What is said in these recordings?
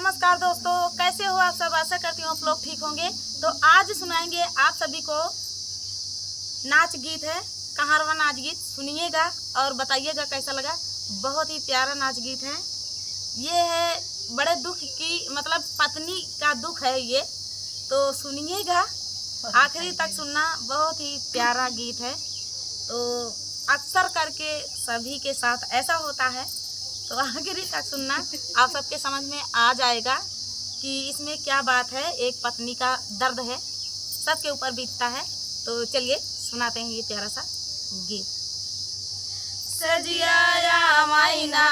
नमस्कार दोस्तों, कैसे हो आप सब। आशा करती हूँ आप लोग ठीक होंगे। तो आज सुनाएंगे आप सभी को नाच गीत है, कहारवा नाच गीत। सुनिएगा और बताइएगा कैसा लगा। बहुत ही प्यारा नाच गीत है। ये है बड़े दुख की, मतलब पत्नी का दुख है ये। तो सुनिएगा, आखिरी तक सुनना। बहुत ही प्यारा गीत है। तो अक्सर करके सभी के साथ ऐसा होता है, तो आखिरी तक सुनना। आप सबके समझ में आ जाएगा कि इसमें क्या बात है। एक पत्नी का दर्द है, सबके ऊपर बीतता है। तो चलिए सुनाते हैं ये प्यारा सा गीत। सजिया मैना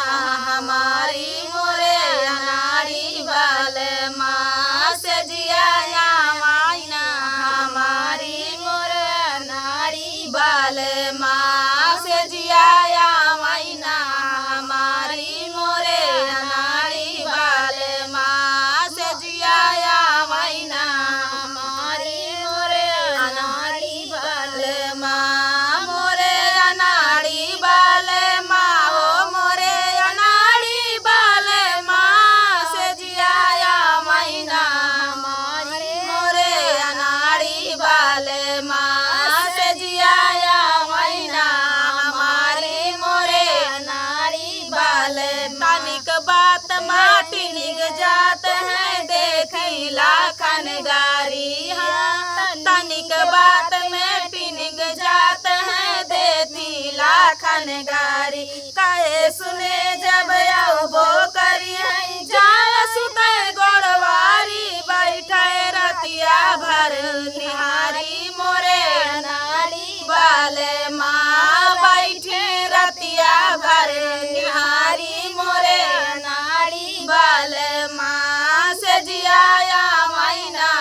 हमारी मोरे अनाड़ी वाले माँ, सजिया मैना हमारी मोरे अनाड़ी वाले माँ, सजिया मैना हमारी मोरे अनाड़ी वाले माँ, सजिया मैना हमारी मोरे अनाड़ी वाले माँ, मोरे अनाड़ी वाले माँ, हो मोरे अनाड़ी वाले माँ, सजिया मैना हमारी मोरे अनाड़ी वाले माँ, सजिया मैना हमारी मोरे अनाड़ी वाले। तनिक बात माटी निग जात है, देखी लाखन गारी है। तनिक बात में पिनिग जात है, देखी लाखन गारी। कहे सुने जब वो करी है, जाए सुते गोड़वारी, बैठे रतिया भर निहारी मोरे अनाड़ी वाले माँ, बैठे रतिया भर निहारी मोरे अनाड़ी वाले माँ, सजिया मैना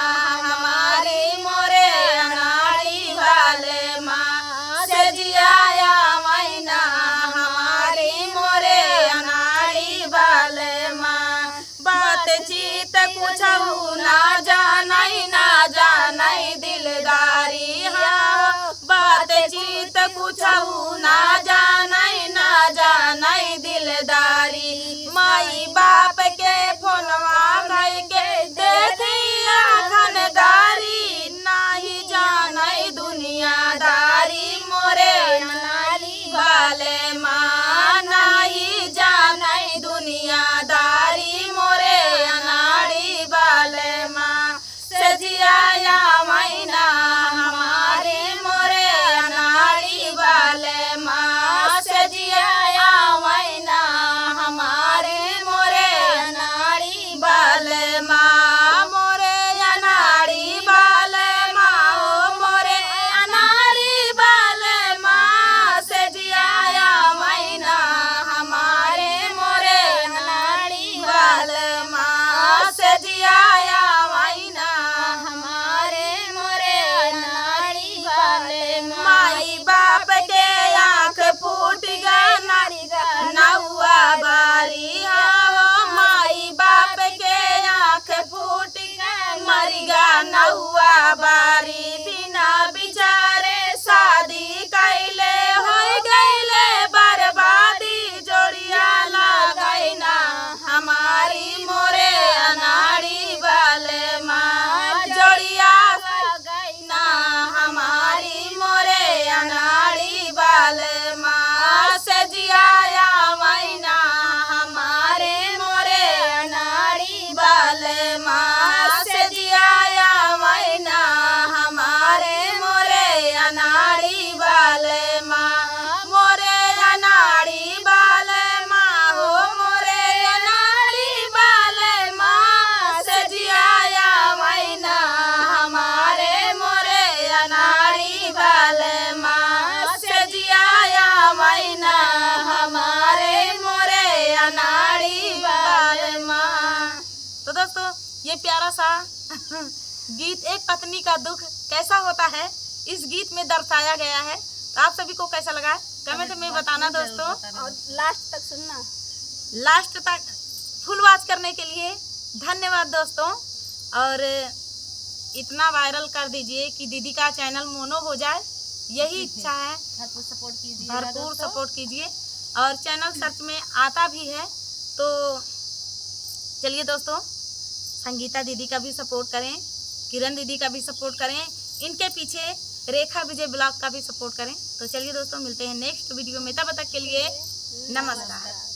हमारी मोरे अनाड़ी वाले माँ, सजिया मैना हमारी मोरे अनाड़ी वाले माँ। बातचीत कुछ ना जानई दिलदारी है, बातचीत कुछ ना जानई दिलदारी। माई बाप के फोनवा भई के देखी आखन गारी, नाही जानई दुनियादारी मोरे अनाड़ी वाले माँ, नाही जानई दुनियादारी मोरे अनाड़ी वाले माँ, सजिया मैना हमारे मोरे अनाड़ी वाले माँ, सजिया मैना हमारे मोरे अनाड़ी वाले माँ, मोरे अनाड़ी वाले माँ, ओ मोरे अनाड़ी वाले माँ, सजिया मैना हमारे मोरे अनाड़ी वाले माँ, सजिया मैना हमारे मोरे अनाड़ी वाले माँ। माई बाप के आँख फूट गया नौआ बारी हो, माई बाप के आँख फूट गया मरिगा नौआ बारी। बिना बिचारे शादी कैले हो गईले बर्बादी, जोड़िया लगई ना हमारी मोरे अनाड़ी वाले माँ, जोड़िया लगई ना हमारी मोरे अनाड़ी वाले माँ, सजिया मैना हमारे मोरे अनाड़ी वाले माँ, सजिया मैना हमारे मोरे अनाड़ी वाले माँ, मोरे अनाड़ी वाले माँ, हो मोरे अनाड़ी वाले माँ, सजिया मैना हमारे मोरे अनाड़ी वाले माँ, सजिया मैना हमारे मोरे अनाड़ी वाले माँ। तो दोस्तों, ये प्यारा सा गीत एक पत्नी का दुख कैसा होता है इस गीत में दर्शाया गया है। तो आप सभी को कैसा लगा कमेंट में बताना दोस्तों, और लास्ट तक सुनना। लास्ट तक फुल वॉच करने के लिए धन्यवाद दोस्तों। और इतना वायरल कर दीजिए कि दीदी का चैनल मोनो हो जाए, यही इच्छा है। भरपूर सपोर्ट कीजिए, भरपूर सपोर्ट कीजिए। और चैनल सर्च में आता भी है। तो चलिए दोस्तों, संगीता दीदी का भी सपोर्ट करें, किरण दीदी का भी सपोर्ट करें, इनके पीछे रेखा विजय ब्लॉग का भी सपोर्ट करें। तो चलिए दोस्तों, मिलते हैं नेक्स्ट वीडियो में, तब तक के लिए नमस्कार।